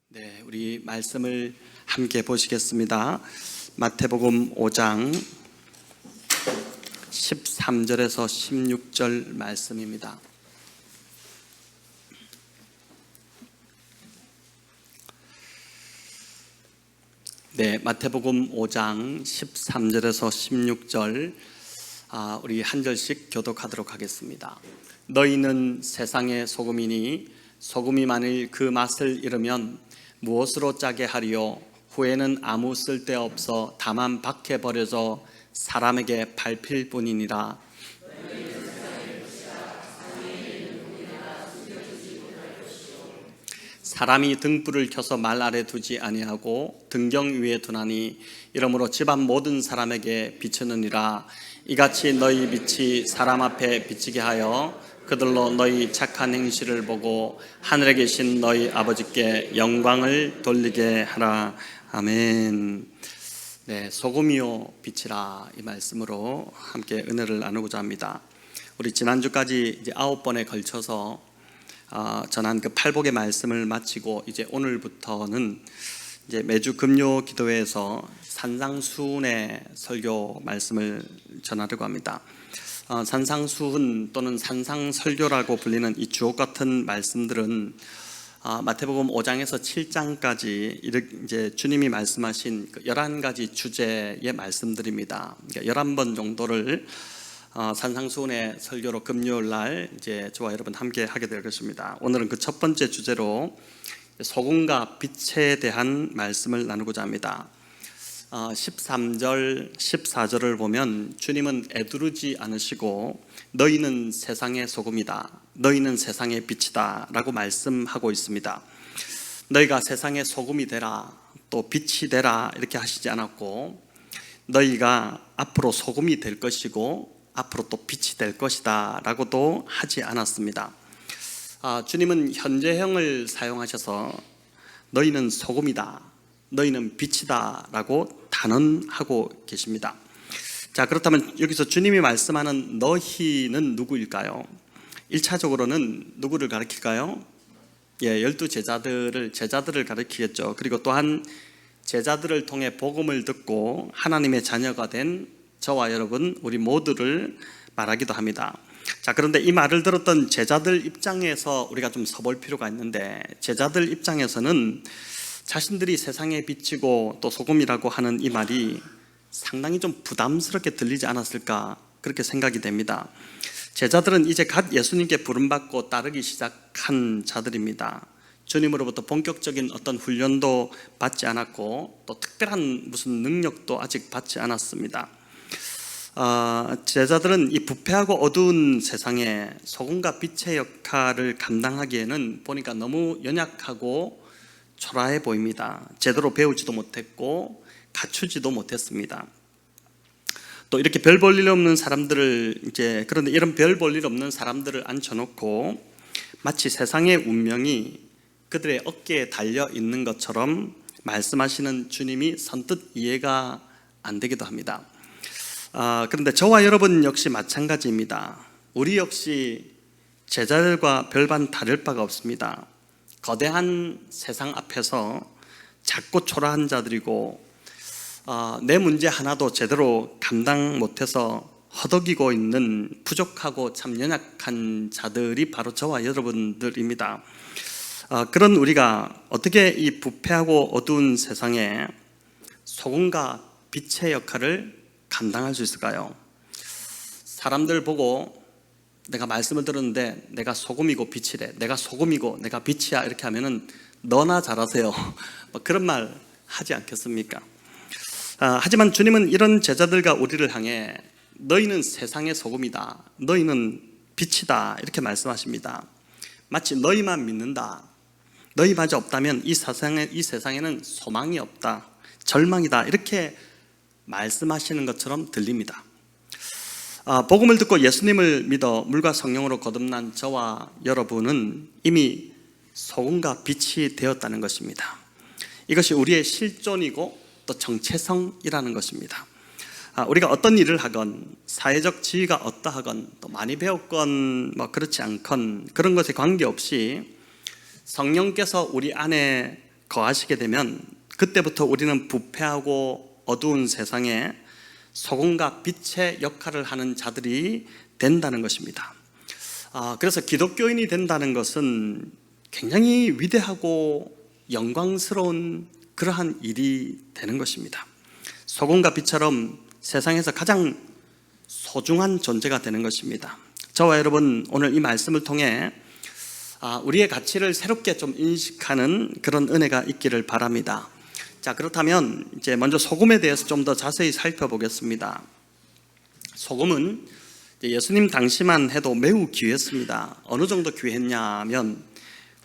네, 우리 말씀을 함께 보시겠습니다. 마태복음 5장 13절에서 16절 말씀입니다. 네, 마태복음 5장 13절에서 16절 우리 한 절씩 교독하도록 하겠습니다. 너희는 세상의 소금이니 소금이 만일 그 맛을 잃으면 무엇으로 짜게 하리요? 후에는 아무 쓸데없어 다만 밖에 버려져 사람에게 밟힐 뿐이니라. 사람이 등불을 켜서 말 아래 두지 아니하고 등경 위에 두나니 이러므로 집안 모든 사람에게 비추느니라. 이같이 너희 빛이 사람 앞에 비치게 하여 그들로 너희 착한 행실을 보고 하늘에 계신 너희 아버지께 영광을 돌리게 하라. 아멘. 네, 소금이요 빛이라, 이 말씀으로 함께 은혜를 나누고자 합니다. 우리 지난주까지 이제 9번에 걸쳐서 전한 그 팔복의 말씀을 마치고 이제 오늘부터는 이제 매주 금요 기도회에서 산상수훈의 설교 말씀을 전하려고 합니다. 산상수훈 또는 산상설교라고 불리는 이 주옥 같은 말씀들은 마태복음 5장에서 7장까지 이제 주님이 말씀하신 그 11가지 주제의 말씀들입니다. 그러니까 11번 정도를 산상수훈의 설교로 금요일 날 이제 저와 여러분 함께 하게 될 것입니다. 오늘은 그 첫 번째 주제로 소금과 빛에 대한 말씀을 나누고자 합니다. 13절, 14절을 보면 주님은 애두르지 않으시고 너희는 세상의 소금이다, 너희는 세상의 빛이다 라고 말씀하고 있습니다. 너희가 세상의 소금이 되라, 또 빛이 되라 이렇게 하시지 않았고 너희가 앞으로 소금이 될 것이고 앞으로 또 빛이 될 것이다 라고도 하지 않았습니다. 주님은 현재형을 사용하셔서 너희는 소금이다, 너희는 빛이다 라고 단언하고 계십니다. 자, 그렇다면 여기서 주님이 말씀하는 너희는 누구일까요? 1차적으로는 누구를 가리킬까요? 12제자들을 가리키겠죠. 그리고 또한 제자들을 통해 복음을 듣고 하나님의 자녀가 된 저와 여러분, 우리 모두를 말하기도 합니다. 자, 그런데 이 말을 들었던 제자들 입장에서 우리가 좀 서볼 필요가 있는데, 제자들 입장에서는 자신들이 세상에 비치고 또 소금이라고 하는 이 말이 상당히 좀 부담스럽게 들리지 않았을까, 그렇게 생각이 됩니다. 제자들은 이제 갓 예수님께 부름받고 따르기 시작한 자들입니다. 주님으로부터 본격적인 어떤 훈련도 받지 않았고 또 특별한 무슨 능력도 아직 받지 않았습니다. 제자들은 이 부패하고 어두운 세상에 소금과 빛의 역할을 감당하기에는 보니까 너무 연약하고 초라해 보입니다. 제대로 배우지도 못했고 갖추지도 못했습니다. 또 이렇게 별 볼 일 없는 사람들을 그런데 이런 별 볼 일 없는 사람들을 앉혀놓고 마치 세상의 운명이 그들의 어깨에 달려 있는 것처럼 말씀하시는 주님이 선뜻 이해가 안 되기도 합니다. 그런데 저와 여러분 역시 마찬가지입니다. 우리 역시 제자들과 별반 다를 바가 없습니다. 거대한 세상 앞에서 작고 초라한 자들이고 내 문제 하나도 제대로 감당 못해서 허덕이고 있는 부족하고 참 연약한 자들이 바로 저와 여러분들입니다. 그런 우리가 어떻게 이 부패하고 어두운 세상에 소금과 빛의 역할을 감당할 수 있을까요? 사람들 보고 내가 말씀을 들었는데 내가 소금이고 빛이래, 내가 소금이고 내가 빛이야 이렇게 하면은 너나 잘하세요 그런 말 하지 않겠습니까? 하지만 주님은 이런 제자들과 우리를 향해 너희는 세상의 소금이다, 너희는 빛이다 이렇게 말씀하십니다. 마치 너희만 믿는다, 너희마저 없다면 이 세상에는 소망이 없다, 절망이다 이렇게 말씀하시는 것처럼 들립니다. 복음을 듣고 예수님을 믿어 물과 성령으로 거듭난 저와 여러분은 이미 소금과 빛이 되었다는 것입니다. 이것이 우리의 실존이고 또 정체성이라는 것입니다. 우리가 어떤 일을 하건 사회적 지위가 어떠하건 또 많이 배웠건 그렇지 않건 그런 것에 관계없이 성령께서 우리 안에 거하시게 되면 그때부터 우리는 부패하고 어두운 세상에 소금과 빛의 역할을 하는 자들이 된다는 것입니다. 그래서 기독교인이 된다는 것은 굉장히 위대하고 영광스러운 그러한 일이 되는 것입니다. 소금과 빛처럼 세상에서 가장 소중한 존재가 되는 것입니다. 저와 여러분 오늘 이 말씀을 통해 우리의 가치를 새롭게 좀 인식하는 그런 은혜가 있기를 바랍니다. 자, 그렇다면 이제 먼저 소금에 대해서 좀 더 자세히 살펴보겠습니다. 소금은 예수님 당시만 해도 매우 귀했습니다. 어느 정도 귀했냐면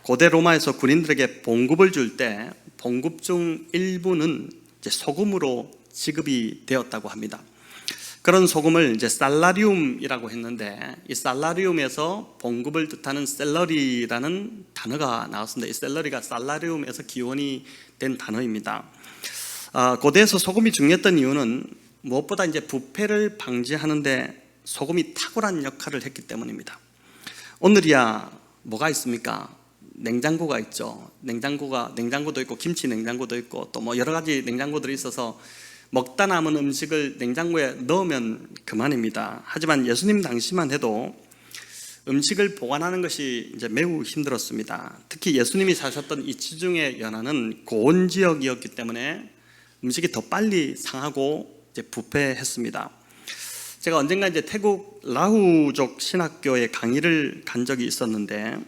고대 로마에서 군인들에게 봉급을 줄 때 봉급 중 일부는 이제 소금으로 지급이 되었다고 합니다. 그런 소금을 이제 살라리움이라고 했는데 이 살라리움에서 봉급을 뜻하는 셀러리라는 단어가 나왔습니다. 이 셀러리가 살라리움에서 기원이 된 단어입니다. 고대에서 소금이 중요했던 이유는 무엇보다 이제 부패를 방지하는데 소금이 탁월한 역할을 했기 때문입니다. 오늘이야 뭐가 있습니까? 냉장고가 있죠. 냉장고도 있고 김치 냉장고도 있고 또 뭐 여러 가지 냉장고들이 있어서 먹다 남은 음식을 냉장고에 넣으면 그만입니다. 하지만 예수님 당시만 해도 음식을 보관하는 것이 이제 매우 힘들었습니다. 특히 예수님이 사셨던 이 지중해 연안은 고온 지역이었기 때문에 음식이 더 빨리 상하고 이제 부패했습니다. 제가 언젠가 이제 태국 라후족 신학교에 강의를 간 적이 있었는데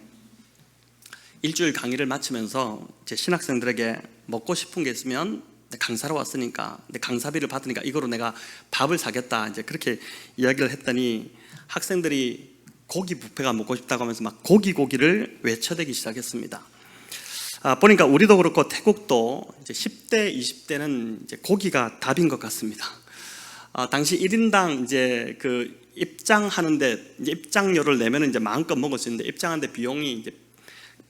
일주일 강의를 마치면서 제 신학생들에게 먹고 싶은 게 있으면 강사로 왔으니까 강사비를 받으니까 이거로 내가 밥을 사겠다 이제 그렇게 이야기를 했더니 학생들이 고기 뷔페가 먹고 싶다고 하면서 막 고기를 외쳐대기 시작했습니다. 보니까 우리도 그렇고 태국도 이제 10대, 20대는 이제 고기가 답인 것 같습니다. 당시 1인당 이제 그 입장하는데 이제 입장료를 내면 이제 마음껏 먹을 수 있는데 입장하는데 비용이 이제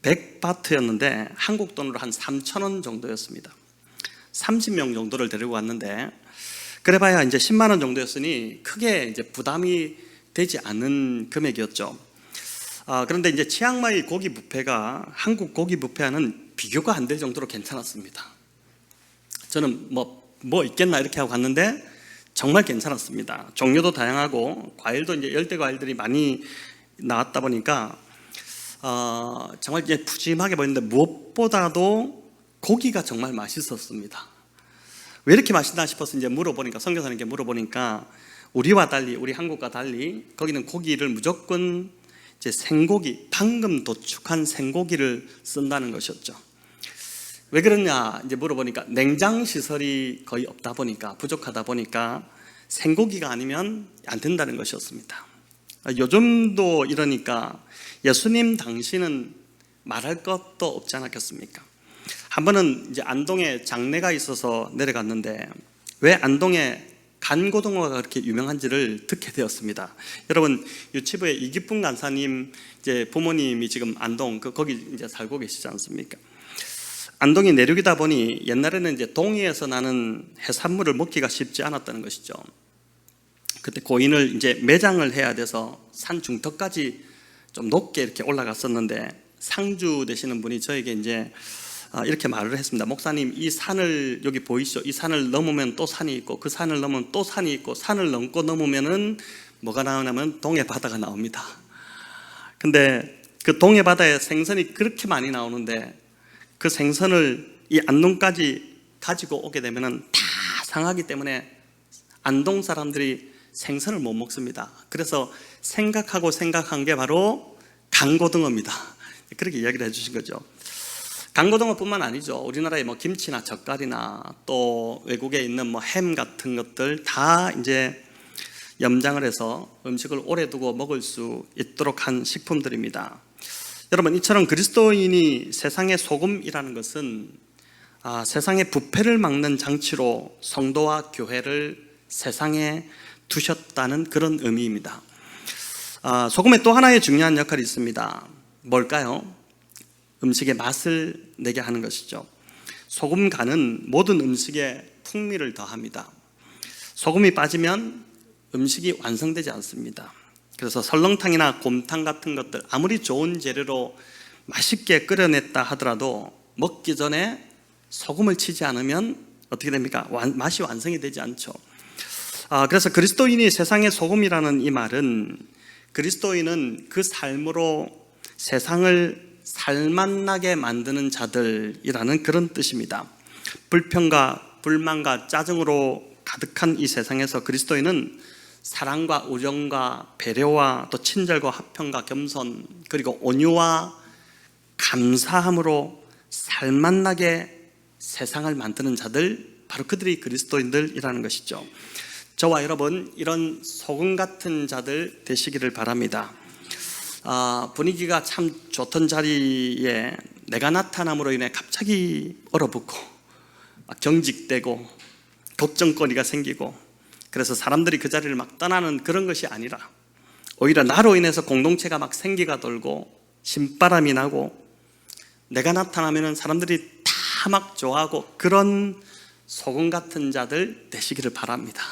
100바트였는데 한국 돈으로 한 3,000원 정도였습니다. 30명 정도를 데리고 왔는데 그래봐야 이제 10만 원 정도였으니 크게 이제 부담이 되지 않는 금액이었죠. 그런데 이제 치앙마이 고기 뷔페가 한국 고기 뷔페와는 비교가 안 될 정도로 괜찮았습니다. 저는 뭐 있겠나 이렇게 하고 갔는데 정말 괜찮았습니다. 종류도 다양하고 과일도 이제 열대 과일들이 많이 나왔다 보니까 정말 이제 푸짐하게 보이는데 무엇보다도 고기가 정말 맛있었습니다. 왜 이렇게 맛있나 싶어서 이제 물어보니까 선교사님께 물어보니까 우리와 달리 우리 한국과 달리 거기는 고기를 무조건 이제 생고기 방금 도축한 생고기를 쓴다는 것이었죠. 왜 그러냐 이제 물어보니까 냉장 시설이 거의 없다 보니까 부족하다 보니까 생고기가 아니면 안 된다는 것이었습니다. 요즘도 이러니까 예수님 당시는 말할 것도 없지 않았겠습니까? 한 번은 이제 안동에 장례가 있어서 내려갔는데 왜 안동에 간고등어가 그렇게 유명한지를 듣게 되었습니다. 여러분 유치부의 이기쁨 간사님 이제 부모님이 지금 안동 거기 이제 살고 계시지 않습니까? 안동이 내륙이다 보니 옛날에는 이제 동해에서 나는 해산물을 먹기가 쉽지 않았다는 것이죠. 그때 고인을 이제 매장을 해야 돼서 산 중턱까지 좀 높게 이렇게 올라갔었는데 상주 되시는 분이 저에게 이제 이렇게 말을 했습니다. 목사님 이 산을 여기 보이시죠? 이 산을 넘으면 또 산이 있고 그 산을 넘으면 또 산이 있고 산을 넘고 넘으면은 뭐가 나오냐면 동해 바다가 나옵니다. 근데 그 동해 바다에 생선이 그렇게 많이 나오는데 그 생선을 이 안동까지 가지고 오게 되면은 다 상하기 때문에 안동 사람들이 생선을 못 먹습니다. 그래서 생각한 게 바로 강고등어입니다. 그렇게 이야기를 해주신 거죠. 강고등어뿐만 아니죠. 우리나라의 뭐 김치나 젓갈이나 또 외국에 있는 뭐 햄 같은 것들 다 이제 염장을 해서 음식을 오래 두고 먹을 수 있도록 한 식품들입니다. 여러분 이처럼 그리스도인이 세상의 소금이라는 것은 세상의 부패를 막는 장치로 성도와 교회를 세상에 두셨다는 그런 의미입니다. 소금에 또 하나의 중요한 역할이 있습니다. 뭘까요? 음식의 맛을 내게 하는 것이죠. 소금 간은 모든 음식에 풍미를 더합니다. 소금이 빠지면 음식이 완성되지 않습니다. 그래서 설렁탕이나 곰탕 같은 것들 아무리 좋은 재료로 맛있게 끓여냈다 하더라도 먹기 전에 소금을 치지 않으면 어떻게 됩니까? 맛이 완성이 되지 않죠. 그래서 그리스도인이 세상의 소금이라는 이 말은 그리스도인은 그 삶으로 세상을 살맛나게 만드는 자들이라는 그런 뜻입니다. 불평과 불만과 짜증으로 가득한 이 세상에서 그리스도인은 사랑과 우정과 배려와 또 친절과 화평과 겸손 그리고 온유와 감사함으로 살맛나게 세상을 만드는 자들, 바로 그들이 그리스도인들이라는 것이죠. 저와 여러분 이런 소금 같은 자들 되시기를 바랍니다. 분위기가 참 좋던 자리에 내가 나타남으로 인해 갑자기 얼어붙고 경직되고 걱정거리가 생기고 그래서 사람들이 그 자리를 막 떠나는 그런 것이 아니라 오히려 나로 인해서 공동체가 막 생기가 돌고 신바람이 나고 내가 나타나면 사람들이 다 막 좋아하고 그런 소금 같은 자들 되시기를 바랍니다.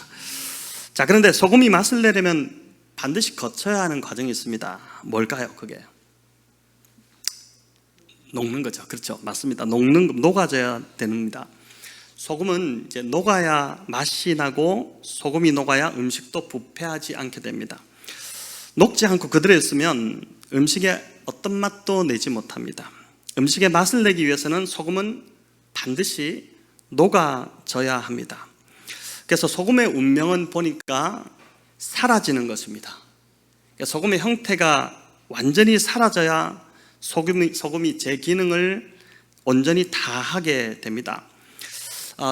자, 그런데 소금이 맛을 내려면 반드시 거쳐야 하는 과정이 있습니다. 뭘까요? 그게 녹는 거죠. 그렇죠, 맞습니다. 녹아져야 됩니다. 소금은 이제 녹아야 맛이 나고 소금이 녹아야 음식도 부패하지 않게 됩니다. 녹지 않고 그대로 있으면 음식에 어떤 맛도 내지 못합니다. 음식의 맛을 내기 위해서는 소금은 반드시 녹아져야 합니다. 그래서 소금의 운명은 보니까 사라지는 것입니다. 소금의 형태가 완전히 사라져야 소금이 제 기능을 온전히 다하게 됩니다.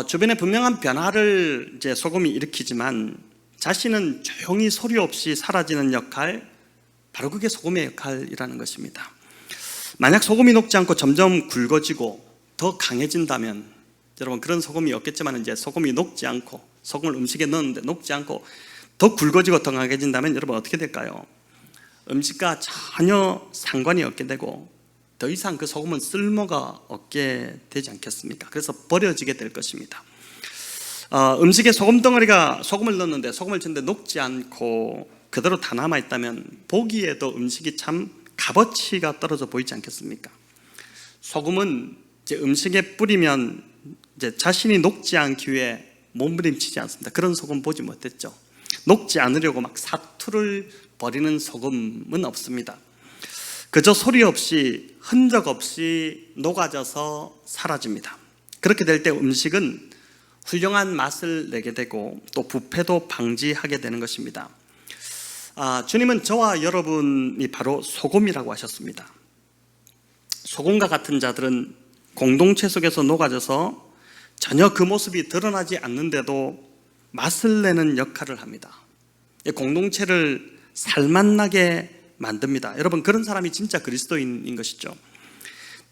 주변에 분명한 변화를 이제 소금이 일으키지만 자신은 조용히 소리 없이 사라지는 역할, 바로 그게 소금의 역할이라는 것입니다. 만약 소금이 녹지 않고 점점 굵어지고 더 강해진다면, 여러분 그런 소금이 없겠지만 이제 소금이 녹지 않고 소금을 음식에 넣었는데 녹지 않고 더 굵어지고 더 강해진다면 여러분 어떻게 될까요? 음식과 전혀 상관이 없게 되고 더 이상 그 소금은 쓸모가 없게 되지 않겠습니까? 그래서 버려지게 될 것입니다. 음식에 소금 덩어리가 소금을 넣었는데 소금을 쳤는데 녹지 않고 그대로 다 남아있다면 보기에도 음식이 참 값어치가 떨어져 보이지 않겠습니까? 소금은 이제 음식에 뿌리면 이제 자신이 녹지 않기 위해 몸부림치지 않습니다. 그런 소금 보지 못했죠. 녹지 않으려고 막 사투를 벌이는 소금은 없습니다. 그저 소리 없이 흔적 없이 녹아져서 사라집니다. 그렇게 될 때 음식은 훌륭한 맛을 내게 되고 또 부패도 방지하게 되는 것입니다. 주님은 저와 여러분이 바로 소금이라고 하셨습니다. 소금과 같은 자들은 공동체 속에서 녹아져서 전혀 그 모습이 드러나지 않는데도 맛을 내는 역할을 합니다. 공동체를 살맛나게 만듭니다. 여러분 그런 사람이 진짜 그리스도인인 것이죠.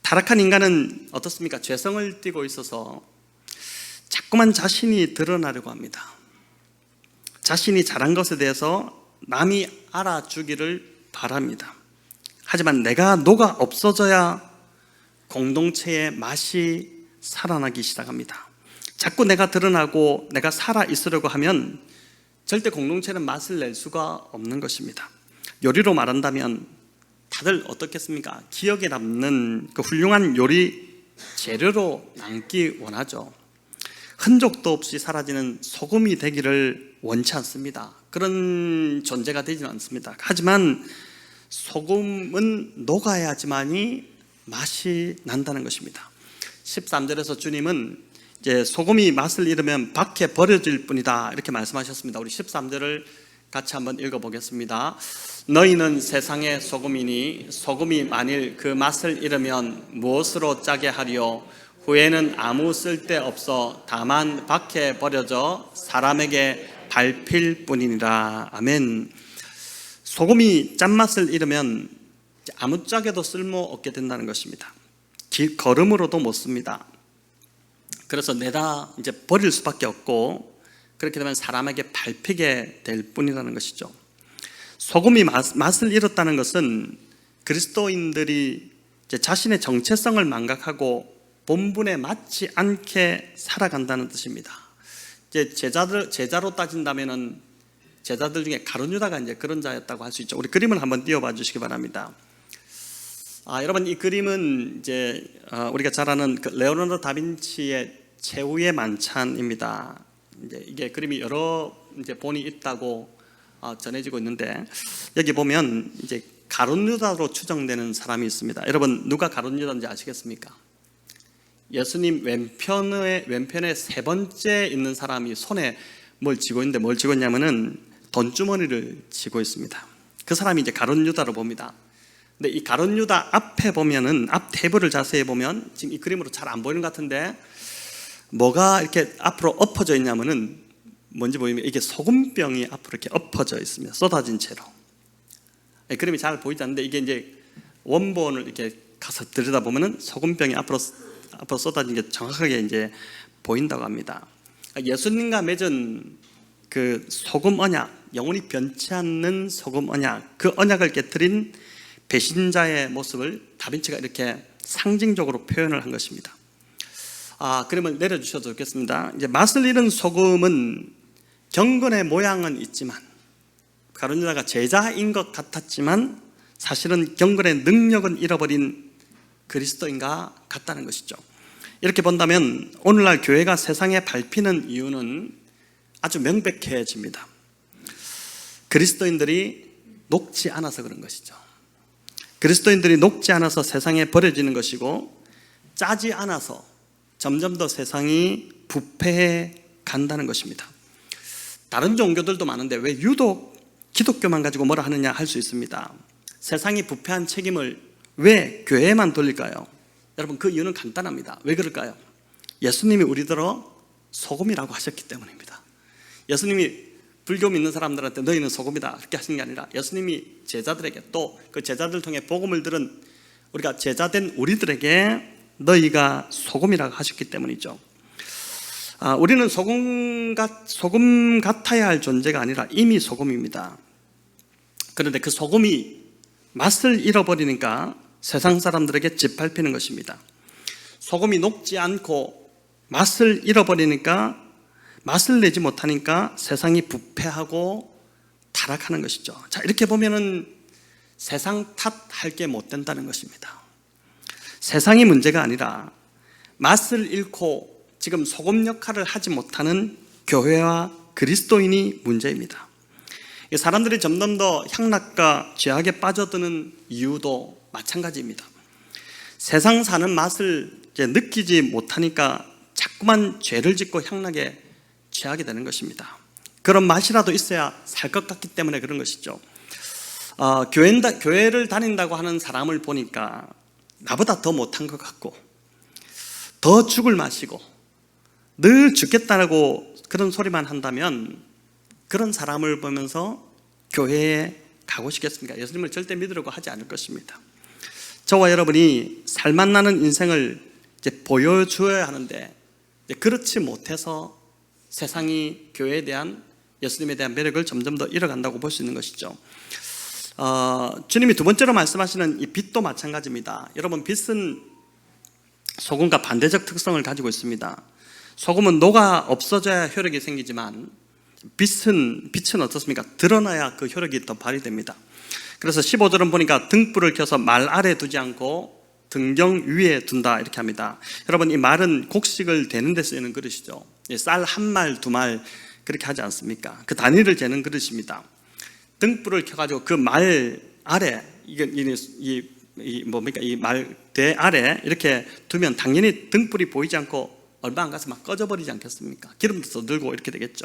타락한 인간은 어떻습니까? 죄성을 띠고 있어서 자꾸만 자신이 드러나려고 합니다. 자신이 잘한 것에 대해서 남이 알아주기를 바랍니다. 하지만 내가 녹아 없어져야 공동체의 맛이 살아나기 시작합니다. 자꾸 내가 드러나고 내가 살아 있으려고 하면 절대 공동체는 맛을 낼 수가 없는 것입니다. 요리로 말한다면 다들 어떻겠습니까? 기억에 남는 그 훌륭한 요리 재료로 남기 원하죠. 흔적도 없이 사라지는 소금이 되기를 원치 않습니다. 그런 존재가 되지는 않습니다. 하지만 소금은 녹아야지만이 맛이 난다는 것입니다. 13절에서 주님은 이제 소금이 맛을 잃으면 밖에 버려질 뿐이다 이렇게 말씀하셨습니다. 우리 13절을 같이 한번 읽어보겠습니다. 너희는 세상의 소금이니 소금이 만일 그 맛을 잃으면 무엇으로 짜게 하리요? 후에는 아무 쓸데없어 다만 밖에 버려져 사람에게 밟힐 뿐이니라. 아멘. 소금이 짠맛을 잃으면 아무짝에도 쓸모없게 된다는 것입니다. 걸음으로도 못 씁니다. 그래서 내다 이제 버릴 수밖에 없고 그렇게 되면 사람에게 밟히게 될 뿐이라는 것이죠. 소금이 맛을 잃었다는 것은 그리스도인들이 이제 자신의 정체성을 망각하고 본분에 맞지 않게 살아간다는 뜻입니다. 이제 제자로 따진다면은 제자들 중에 가룟 유다가 이제 그런 자였다고 할 수 있죠. 우리 그림을 한번 띄워봐 주시기 바랍니다. 여러분, 이 그림은 이제 우리가 잘 아는 그 레오나르도 다빈치의 최후의 만찬입니다. 이제 이게 그림이 여러 이제 본이 있다고 전해지고 있는데, 여기 보면 이제 가룟 유다로 추정되는 사람이 있습니다. 여러분, 누가 가룟 유다인지 아시겠습니까? 예수님 왼편에 세 번째 있는 사람이 손에 뭘 쥐고 있는데, 뭘 쥐고 있냐면은 돈주머니를 쥐고 있습니다. 그 사람이 이제 가룟 유다로 봅니다. 근데 이 가룟 유다 앞에 보면은, 앞 테이블을 자세히 보면 지금 이 그림으로 잘 안 보이는 것 같은데, 뭐가 이렇게 앞으로 엎어져 있냐면은, 뭔지 보이면 이게 소금병이 앞으로 이렇게 엎어져 있습니다. 쏟아진 채로. 그림이 잘 보이지 않는데, 이게 이제 원본을 이렇게 가서 들여다보면은 소금병이 앞으로 쏟아진 게 정확하게 이제 보인다고 합니다. 예수님과 맺은 그 소금 언약, 영원히 변치 않는 소금 언약, 그 언약을 깨뜨린 배신자의 모습을 다빈치가 이렇게 상징적으로 표현을 한 것입니다. 그림을 내려주셔도 좋겠습니다. 이제 맛을 잃은 소금은 경건의 모양은 있지만, 가룟 유다가 제자인 것 같았지만 사실은 경건의 능력은 잃어버린 그리스도인과 같다는 것이죠. 이렇게 본다면 오늘날 교회가 세상에 밟히는 이유는 아주 명백해집니다. 그리스도인들이 녹지 않아서 그런 것이죠. 그리스도인들이 녹지 않아서 세상에 버려지는 것이고, 짜지 않아서 점점 더 세상이 부패해 간다는 것입니다. 다른 종교들도 많은데 왜 유독 기독교만 가지고 뭐라 하느냐 할 수 있습니다. 세상이 부패한 책임을 왜 교회에만 돌릴까요? 여러분, 그 이유는 간단합니다. 왜 그럴까요? 예수님이 우리들어 소금이라고 하셨기 때문입니다. 예수님이 불교 믿는 사람들한테 너희는 소금이다 그렇게 하시는 게 아니라, 예수님이 제자들에게, 또 그 제자들 통해 복음을 들은 우리가 제자된 우리들에게 너희가 소금이라고 하셨기 때문이죠. 우리는 소금 같아야 할 존재가 아니라 이미 소금입니다. 그런데 그 소금이 맛을 잃어버리니까 세상 사람들에게 짓밟히는 것입니다. 소금이 녹지 않고 맛을 잃어버리니까, 맛을 내지 못하니까 세상이 부패하고 타락하는 것이죠. 자, 이렇게 보면은 세상 탓할 게 못 된다는 것입니다. 세상이 문제가 아니라 맛을 잃고 지금 소금 역할을 하지 못하는 교회와 그리스도인이 문제입니다. 사람들이 점점 더 향락과 죄악에 빠져드는 이유도 마찬가지입니다. 세상 사는 맛을 이제 느끼지 못하니까 자꾸만 죄를 짓고 향락에 취하게 되는 것입니다. 그런 맛이라도 있어야 살 것 같기 때문에 그런 것이죠. 교회를 다닌다고 하는 사람을 보니까 나보다 더 못한 것 같고, 더 죽을 맛이고, 늘 죽겠다라고 그런 소리만 한다면, 그런 사람을 보면서 교회에 가고 싶겠습니까? 예수님을 절대 믿으려고 하지 않을 것입니다. 저와 여러분이 살맛나는 인생을 이제 보여줘야 하는데, 그렇지 못해서 세상이 교회에 대한, 예수님에 대한 매력을 점점 더 잃어간다고 볼 수 있는 것이죠. 주님이 두 번째로 말씀하시는 이 빛도 마찬가지입니다. 여러분, 빛은 소금과 반대적 특성을 가지고 있습니다. 소금은 녹아 없어져야 효력이 생기지만, 빛은 어떻습니까? 드러나야 그 효력이 더 발휘됩니다. 그래서 15절은 보니까 등불을 켜서 말 아래 두지 않고 등경 위에 둔다 이렇게 합니다. 여러분, 이 말은 곡식을 대는 데 쓰이는 그릇이죠. 쌀 한 말, 두 말 그렇게 하지 않습니까? 그 단위를 재는 그릇입니다. 등불을 켜가지고 그 말 아래, 이 말대 아래 이렇게 두면 당연히 등불이 보이지 않고 얼마 안 가서 막 꺼져버리지 않겠습니까? 기름도 더 들고 이렇게 되겠죠.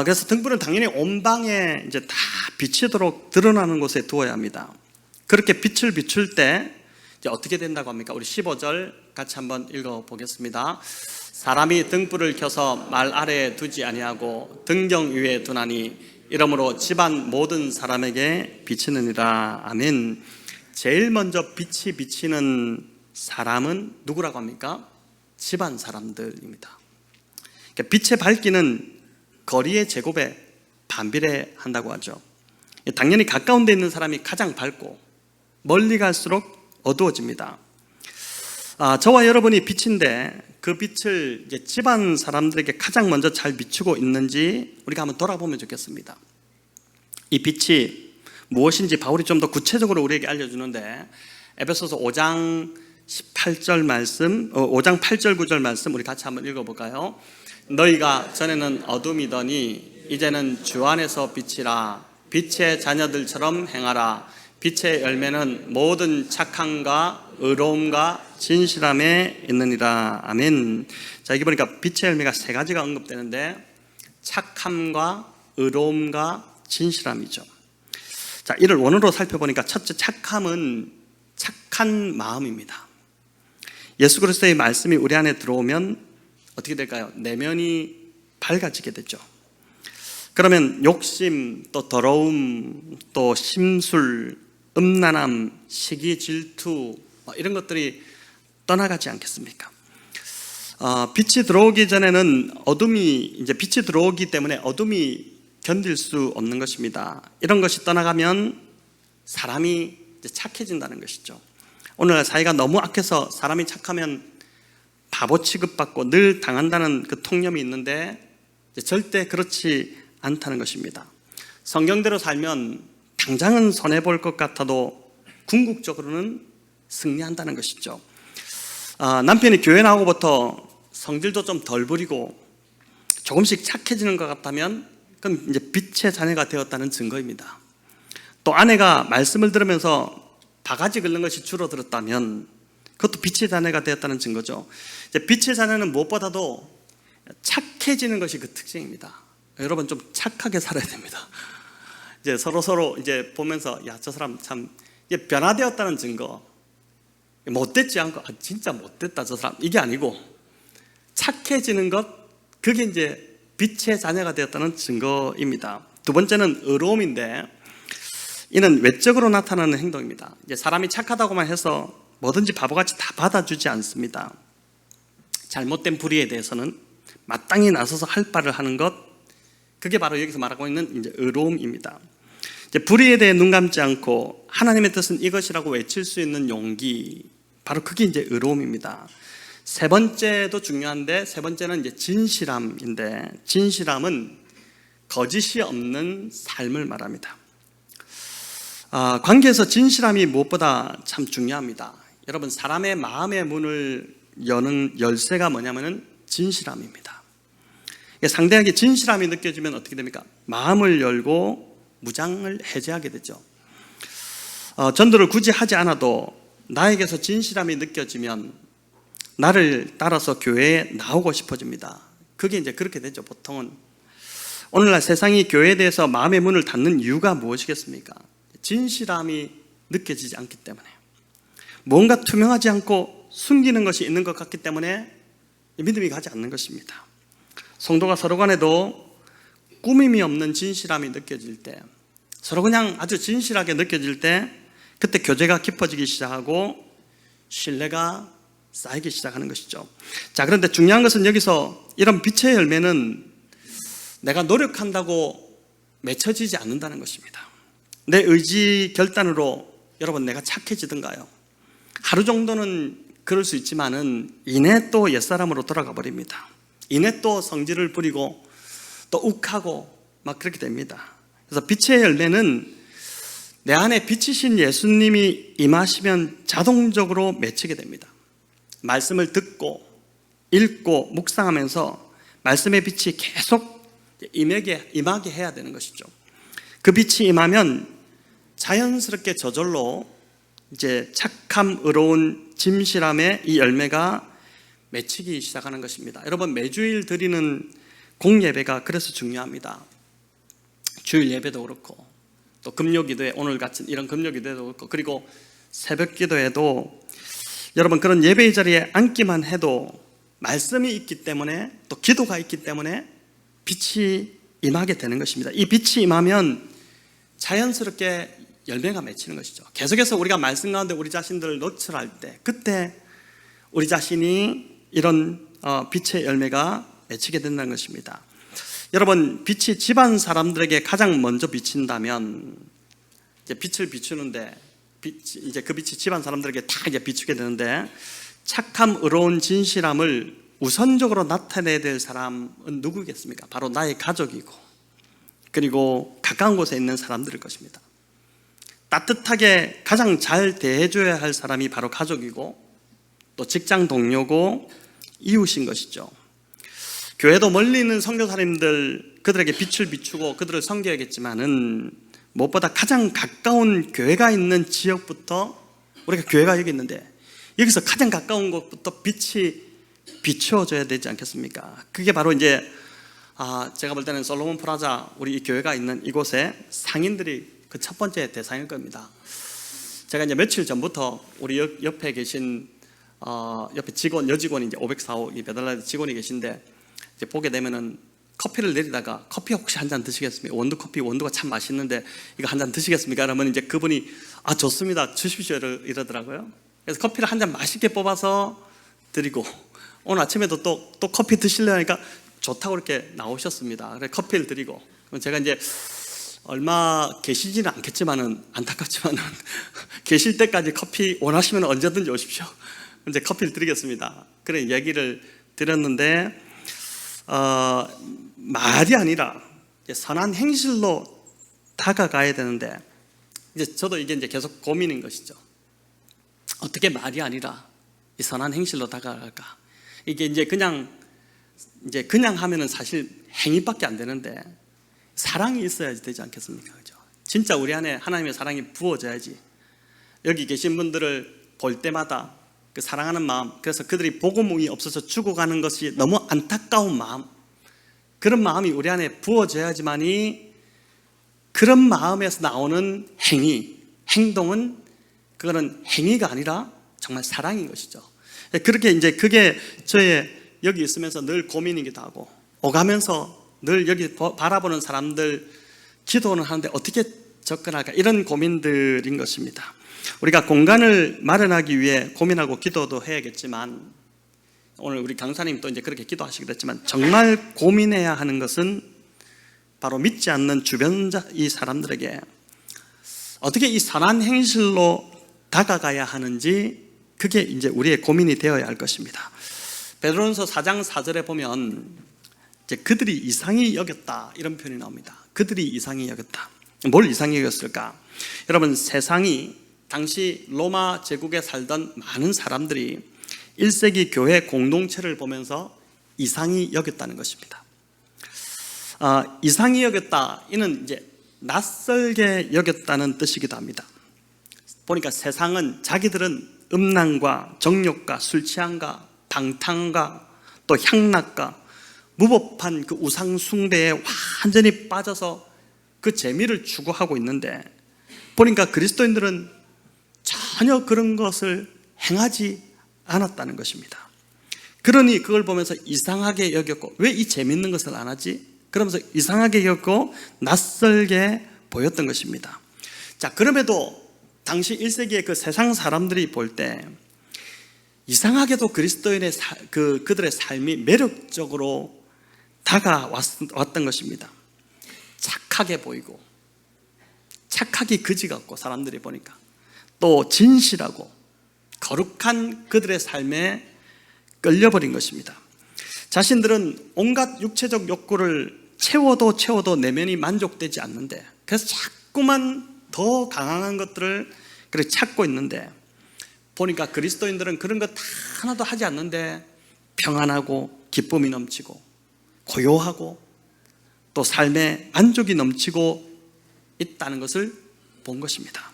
그래서 등불은 당연히 온 방에 이제 다 비치도록 드러나는 곳에 두어야 합니다. 그렇게 빛을 비출 때 이제 어떻게 된다고 합니까? 우리 15절 같이 한번 읽어보겠습니다. 사람이 등불을 켜서 말 아래에 두지 아니하고 등경 위에 두나니 이러므로 집안 모든 사람에게 비치느니라. 아멘. 제일 먼저 빛이 비치는 사람은 누구라고 합니까? 집안 사람들입니다. 그러니까 빛의 밝기는 거리의 제곱에 반비례한다고 하죠. 당연히 가까운 데 있는 사람이 가장 밝고 멀리 갈수록 어두워집니다. 저와 여러분이 빛인데 그 빛을 이제 집안 사람들에게 가장 먼저 잘 비추고 있는지 우리가 한번 돌아보면 좋겠습니다. 이 빛이 무엇인지 바울이 좀 더 구체적으로 우리에게 알려주는데, 에베소서 5장 18절 말씀, 5장 8절 9절 말씀 우리 같이 한번 읽어볼까요? 너희가 전에는 어둠이더니 이제는 주 안에서 빛이라. 빛의 자녀들처럼 행하라. 빛의 열매는 모든 착함과 의로움과 진실함에 있느니라. 아멘. 자, 여기 보니까 빛의 열매가 세 가지가 언급되는데 착함과 의로움과 진실함이죠. 자, 이를 원어로 살펴보니까 첫째, 착함은 착한 마음입니다. 예수 그리스도의 말씀이 우리 안에 들어오면 어떻게 될까요? 내면이 밝아지게 되죠. 그러면 욕심, 또 더러움, 또 심술, 음란함, 시기, 질투 이런 것들이 떠나가지 않겠습니까? 빛이 들어오기 전에는 빛이 들어오기 때문에 어둠이 견딜 수 없는 것입니다. 이런 것이 떠나가면 사람이 이제 착해진다는 것이죠. 오늘날 사회가 너무 악해서 사람이 착하면 바보 취급받고 늘 당한다는 그 통념이 있는데 절대 그렇지 않다는 것입니다. 성경대로 살면 당장은 손해볼 것 같아도 궁극적으로는 승리한다는 것이죠. 남편이 교회 나오고부터 성질도 좀 덜 부리고 조금씩 착해지는 것 같다면 그건 이제 빛의 자녀가 되었다는 증거입니다. 또 아내가 말씀을 들으면서 바가지 긁는 것이 줄어들었다면 그것도 빛의 자녀가 되었다는 증거죠. 이제 빛의 자녀는 무엇보다도 착해지는 것이 그 특징입니다. 여러분 좀 착하게 살아야 됩니다. 이제 서로 이제 보면서 야, 저 사람 참 이게 변화되었다는 증거. 못됐지 않고 진짜 못됐다 저 사람 이게 아니고 착해지는 것, 그게 이제 빛의 자녀가 되었다는 증거입니다. 두 번째는 의로움인데 이는 외적으로 나타나는 행동입니다. 이제 사람이 착하다고만 해서 뭐든지 바보같이 다 받아주지 않습니다. 잘못된 불의에 대해서는 마땅히 나서서 할 바를 하는 것, 그게 바로 여기서 말하고 있는 이제 의로움입니다. 이제 불의에 대해 눈 감지 않고 하나님의 뜻은 이것이라고 외칠 수 있는 용기, 바로 그게 이제 의로움입니다. 세 번째도 중요한데 세 번째는 이제 진실함인데 진실함은 거짓이 없는 삶을 말합니다. 관계에서 진실함이 무엇보다 참 중요합니다. 여러분 사람의 마음의 문을 여는 열쇠가 뭐냐면은 진실함입니다. 상대에게 진실함이 느껴지면 어떻게 됩니까? 마음을 열고 무장을 해제하게 되죠. 전도를 굳이 하지 않아도 나에게서 진실함이 느껴지면 나를 따라서 교회에 나오고 싶어집니다. 그게 이제 그렇게 되죠. 보통은 오늘날 세상이 교회에 대해서 마음의 문을 닫는 이유가 무엇이겠습니까? 진실함이 느껴지지 않기 때문에, 뭔가 투명하지 않고 숨기는 것이 있는 것 같기 때문에 믿음이 가지 않는 것입니다. 성도가 서로 간에도 꾸밈이 없는 진실함이 느껴질 때, 서로 그냥 아주 진실하게 느껴질 때 그때 교제가 깊어지기 시작하고 신뢰가 쌓이기 시작하는 것이죠. 자, 그런데 중요한 것은 여기서 이런 빛의 열매는 내가 노력한다고 맺혀지지 않는다는 것입니다. 내 의지 결단으로 여러분 내가 착해지든가요? 하루 정도는 그럴 수 있지만은 이내 또 옛사람으로 돌아가 버립니다. 이내 또 성질을 부리고 또 욱하고 막 그렇게 됩니다. 그래서 빛의 열매는 내 안에 빛이신 예수님이 임하시면 자동적으로 맺히게 됩니다. 말씀을 듣고 읽고 묵상하면서 말씀의 빛이 계속 임하게 해야 되는 것이죠. 그 빛이 임하면 자연스럽게 저절로 이제 착함, 의로운 진실함의 이 열매가 맺히기 시작하는 것입니다. 여러분 매주일 드리는 공예배가 그래서 중요합니다. 주일 예배도 그렇고 또 금요기도회, 오늘 같은 이런 금요기도회도 그렇고, 그리고 새벽기도에도 여러분 그런 예배의 자리에 앉기만 해도 말씀이 있기 때문에 또 기도가 있기 때문에 빛이 임하게 되는 것입니다. 이 빛이 임하면 자연스럽게 열매가 맺히는 것이죠. 계속해서 우리가 말씀 가운데 우리 자신들을 노출할 때 그때 우리 자신이 이런 빛의 열매가 맺히게 된다는 것입니다. 여러분 빛이 집안 사람들에게 가장 먼저 비친다면 이제 빛을 비추는데 이제 그 빛이 집안 사람들에게 다 이제 비추게 되는데 착함, 의로운 진실함을 우선적으로 나타내야 될 사람은 누구겠습니까? 바로 나의 가족이고 그리고 가까운 곳에 있는 사람들일 것입니다. 따뜻하게 가장 잘 대해줘야 할 사람이 바로 가족이고 또 직장 동료고 이웃인 것이죠. 교회도 멀리 있는 선교사님들 그들에게 빛을 비추고 그들을 섬겨야겠지만은 무엇보다 가장 가까운 교회가 있는 지역부터 우리가 교회가 여기 있는데 여기서 가장 가까운 곳부터 빛이 비추어져야 되지 않겠습니까? 그게 바로 이제 제가 볼 때는 솔로몬 프라자 우리 이 교회가 있는 이곳에 상인들이 그 첫 번째 대상일 겁니다. 제가 이제 며칠 전부터 우리 옆에 계신 옆에 직원 여직원이 이제 504호 이 배달라이더 직원이 계신데 이제 보게 되면은 커피를 내리다가 커피 혹시 한 잔 드시겠습니까? 원두 커피 원두가 참 맛있는데 이거 한 잔 드시겠습니까? 그러면 이제 그분이 좋습니다 주십시오 이러더라고요. 그래서 커피를 한 잔 맛있게 뽑아서 드리고 오늘 아침에도 또 커피 드시려니까 좋다고 이렇게 나오셨습니다. 그래서 커피를 드리고 제가 이제 얼마 계시지는 않겠지만은 안타깝지만은 계실 때까지 커피 원하시면 언제든지 오십시오. 이제 커피를 드리겠습니다. 그런 얘기를 드렸는데 말이 아니라 선한 행실로 다가가야 되는데 이제 저도 이게 이제 계속 고민인 것이죠. 어떻게 말이 아니라 이 선한 행실로 다가갈까? 이게 이제 그냥 하면은 사실 행위밖에 안 되는데 사랑이 있어야 되지 않겠습니까? 그죠? 진짜 우리 안에 하나님의 사랑이 부어져야지. 여기 계신 분들을 볼 때마다 그 사랑하는 마음, 그래서 그들이 복음이 없어서 죽어가는 것이 너무 안타까운 마음, 그런 마음이 우리 안에 부어져야지만이 그런 마음에서 나오는 행동은 그거는 행위가 아니라 정말 사랑인 것이죠. 그렇게 이제 그게 저의 여기 있으면서 늘 고민이기도 하고 오가면서 늘 여기 바라보는 사람들 기도는 하는데 어떻게 접근할까 이런 고민들인 것입니다. 우리가 공간을 마련하기 위해 고민하고 기도도 해야겠지만 오늘 우리 강사님 또 이제 그렇게 기도하시기도 했지만 정말 고민해야 하는 것은 바로 믿지 않는 주변 이 사람들에게 어떻게 이 선한 행실로 다가가야 하는지 그게 이제 우리의 고민이 되어야 할 것입니다. 베드로전서 4장 4절에 보면 이제 그들이 이상히 여겼다 이런 표현이 나옵니다. 그들이 이상히 여겼다. 뭘 이상히 여겼을까? 여러분 세상이 당시 로마 제국에 살던 많은 사람들이 1세기 교회 공동체를 보면서 이상히 여겼다는 것입니다. 이상히 여겼다 이는 이제 낯설게 여겼다는 뜻이기도 합니다. 보니까 세상은 자기들은 음란과 정욕과 술 취함과 방탕과 또 향락과 무법한 그 우상 숭배에 완전히 빠져서 그 재미를 추구하고 있는데 보니까 그리스도인들은 전혀 그런 것을 행하지 않았다는 것입니다. 그러니 그걸 보면서 이상하게 여겼고 왜 이 재밌는 것을 안 하지? 그러면서 이상하게 여겼고 낯설게 보였던 것입니다. 자, 그럼에도 당시 1세기의 그 세상 사람들이 볼 때 이상하게도 그리스도인의 그들의 삶이 매력적으로 다가왔던 것입니다. 착하게 보이고 착하기 그지 같고 사람들이 보니까 또 진실하고 거룩한 그들의 삶에 끌려버린 것입니다. 자신들은 온갖 육체적 욕구를 채워도 내면이 만족되지 않는데 그래서 자꾸만 더 강한 것들을 그렇게 찾고 있는데 보니까 그리스도인들은 그런 것 하나도 하지 않는데 평안하고 기쁨이 넘치고 고요하고 또 삶에 만족이 넘치고 있다는 것을 본 것입니다.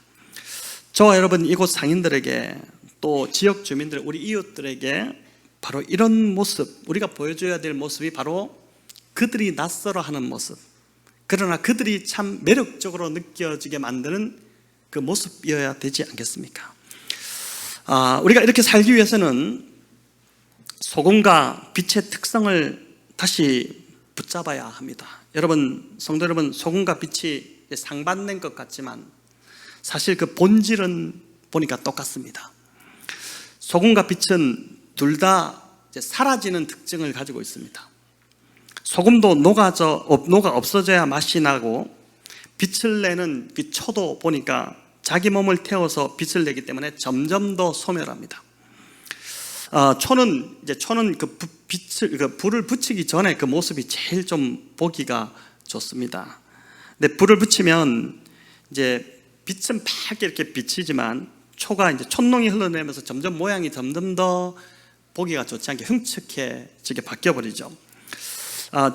저와 여러분 이곳 상인들에게 또 지역 주민들 우리 이웃들에게 바로 이런 모습 우리가 보여줘야 될 모습이 바로 그들이 낯설어하는 모습 그러나 그들이 참 매력적으로 느껴지게 만드는 그 모습이어야 되지 않겠습니까? 우리가 이렇게 살기 위해서는 소금과 빛의 특성을 다시 붙잡아야 합니다. 여러분, 성도 여러분, 소금과 빛이 상반된 것 같지만 사실 그 본질은 보니까 똑같습니다. 소금과 빛은 둘 다 사라지는 특징을 가지고 있습니다. 소금도 녹아 없어져야 맛이 나고 빛을 내는 그 초도 보니까 자기 몸을 태워서 빛을 내기 때문에 점점 더 소멸합니다. 초는 그 불을 붙이기 전에 그 모습이 제일 좀 보기가 좋습니다. 근데 불을 붙이면 이제 빛은 막 이렇게 비치지만 초가 이제 촛농이 흘러내면서 점점 모양이 점점 더 보기가 좋지 않게 흉측해지게 바뀌어버리죠.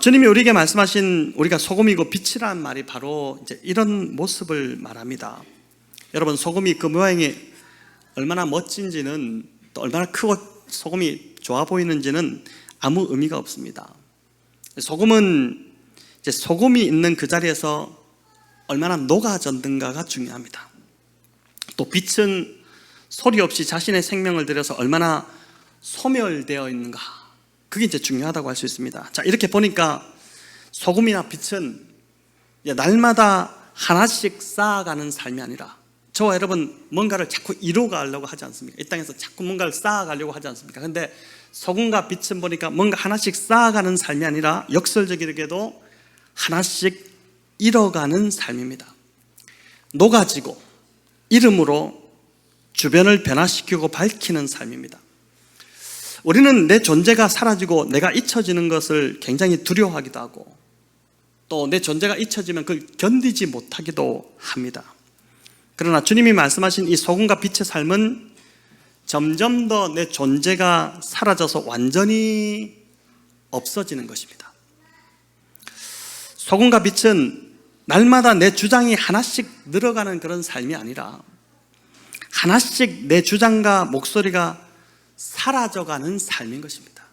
주님이 우리에게 말씀하신 우리가 소금이고 빛이라는 말이 바로 이제 이런 모습을 말합니다. 여러분, 소금이 그 모양이 얼마나 멋진지는 또 얼마나 크고 소금이 좋아 보이는지는 아무 의미가 없습니다. 소금은 이제 소금이 있는 그 자리에서 얼마나 녹아졌는가가 중요합니다. 또 빛은 소리 없이 자신의 생명을 들여서 얼마나 소멸되어 있는가, 그게 이제 중요하다고 할 수 있습니다. 자, 이렇게 보니까 소금이나 빛은 날마다 하나씩 쌓아가는 삶이 아니라, 저와 여러분 뭔가를 자꾸 이루어가려고 하지 않습니까? 이 땅에서 자꾸 뭔가를 쌓아가려고 하지 않습니까? 근데 소금과 빛은 보니까 뭔가 하나씩 쌓아가는 삶이 아니라 역설적이게도 하나씩 잃어가는 삶입니다. 녹아지고 이름으로 주변을 변화시키고 밝히는 삶입니다. 우리는 내 존재가 사라지고 내가 잊혀지는 것을 굉장히 두려워하기도 하고, 또 내 존재가 잊혀지면 그걸 견디지 못하기도 합니다. 그러나 주님이 말씀하신 이 소금과 빛의 삶은 점점 더 내 존재가 사라져서 완전히 없어지는 것입니다. 소금과 빛은 날마다 내 주장이 하나씩 늘어가는 그런 삶이 아니라 하나씩 내 주장과 목소리가 사라져가는 삶인 것입니다.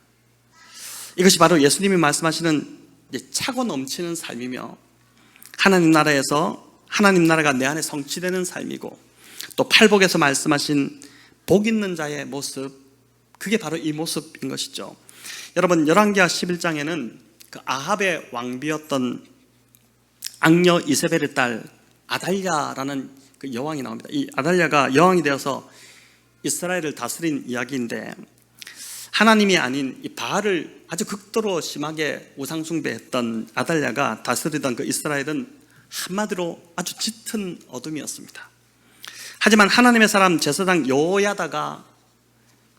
이것이 바로 예수님이 말씀하시는 차고 넘치는 삶이며, 하나님 나라에서 하나님 나라가 내 안에 성취되는 삶이고, 또 팔복에서 말씀하신 복 있는 자의 모습, 그게 바로 이 모습인 것이죠. 여러분, 열왕기하 11장에는 그 아합의 왕비였던 악녀 이세벨의 딸 아달랴라는 그 여왕이 나옵니다. 이 아달랴가 여왕이 되어서 이스라엘을 다스린 이야기인데, 하나님이 아닌 이 바알을 아주 극도로 심하게 우상숭배했던 아달랴가 다스리던 그 이스라엘은 한마디로 아주 짙은 어둠이었습니다. 하지만 하나님의 사람 제사장 요야다가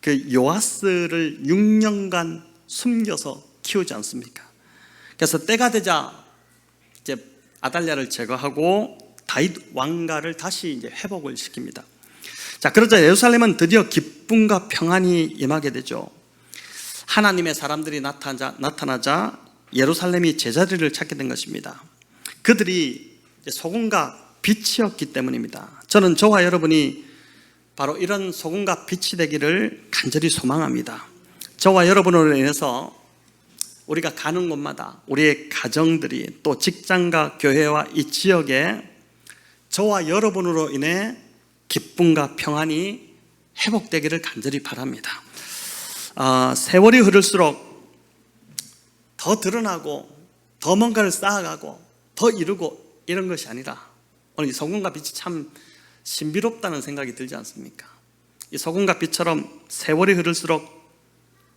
그 요아스를 6년간 숨겨서 키우지 않습니까? 그래서 때가 되자 이제 아달랴를 제거하고 다윗 왕가를 다시 이제 회복을 시킵니다. 자, 그러자 예루살렘은 드디어 기쁨과 평안이 임하게 되죠. 하나님의 사람들이 나타나자 예루살렘이 제자리를 찾게 된 것입니다. 그들이 소금과 빛이었기 때문입니다. 저는 저와 여러분이 바로 이런 소금과 빛이 되기를 간절히 소망합니다. 저와 여러분으로 인해서 우리가 가는 곳마다 우리의 가정들이, 또 직장과 교회와 이 지역에 저와 여러분으로 인해 기쁨과 평안이 회복되기를 간절히 바랍니다. 세월이 흐를수록 더 드러나고 더 뭔가를 쌓아가고 더 이루고 이런 것이 아니라, 오늘 이 소금과 빛이 참 신비롭다는 생각이 들지 않습니까? 이 소금과 빛처럼 세월이 흐를수록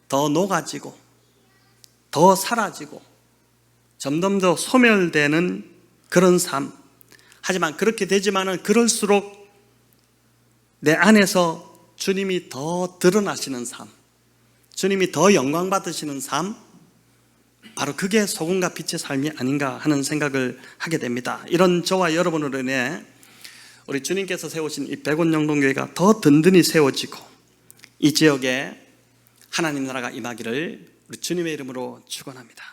더 녹아지고 더 사라지고 점점 더 소멸되는 그런 삶. 하지만 그렇게 되지만은 그럴수록 내 안에서 주님이 더 드러나시는 삶, 주님이 더 영광 받으시는 삶, 바로 그게 소금과 빛의 삶이 아닌가 하는 생각을 하게 됩니다. 이런 저와 여러분으로 인해 우리 주님께서 세우신 이 백운영동교회가 더 든든히 세워지고 이 지역에 하나님 나라가 임하기를 우리 주님의 이름으로 축원합니다.